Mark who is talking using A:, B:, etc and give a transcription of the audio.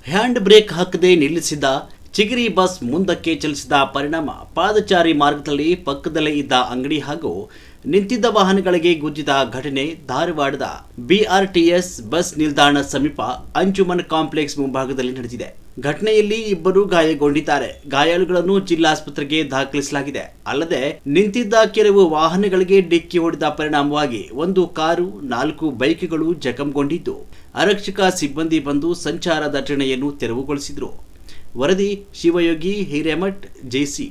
A: Hand break ಹಾಕದೆ ನಿಲ್ಲಿಸಿದ ಚಿಗರಿ bus ಮುಂದಕ್ಕೆ ಚಲಿಸಿದ ಪರಿಣಾಮ ಪಾದಚಾರಿ ಮಾರ್ಗದಲ್ಲಿ ಪಕ್ಕದಲ್ಲೇ ಇದ್ದ ಅಂಗಡಿ ಹಾಗೂ ನಿಂತಿದ್ದ ವಾಹನಗಳಿಗೆ ಗುದ್ದಿದ ಘಟನೆ ಧಾರವಾಡದ ಬಿಆರ್ಟಿಎಸ್ ಬಸ್ ನಿಲ್ದಾಣ ಸಮೀಪ ಅಂಜುಮನ್ ಕಾಂಪ್ಲೆಕ್ಸ್ ಮುಂಭಾಗದಲ್ಲಿ ನಡೆದಿದೆ. ಘಟನೆಯಲ್ಲಿ ಇಬ್ಬರು ಗಾಯಗೊಂಡಿದ್ದಾರೆ. ಗಾಯಾಳುಗಳನ್ನು ಜಿಲ್ಲಾಸ್ಪತ್ರೆಗೆ ದಾಖಲಿಸಲಾಗಿದೆ. ಅಲ್ಲದೆ ನಿಂತಿದ್ದ ಕೆಲವು ವಾಹನಗಳಿಗೆ ಡಿಕ್ಕಿ ಹೊಡೆದ ಪರಿಣಾಮವಾಗಿ ಒಂದು ಕಾರು, 4 ಬೈಕ್ಗಳು ಜಖಂಗೊಂಡಿದ್ದು, ಆರಕ್ಷಕ ಸಿಬ್ಬಂದಿ ಬಂದು ಸಂಚಾರ ದಟ್ಟಣೆಯನ್ನು ತೆರವುಗೊಳಿಸಿದರು. ವರದಿ ಶಿವಯೋಗಿ ಹಿರೇಮಠ್, ಜೆಸಿ.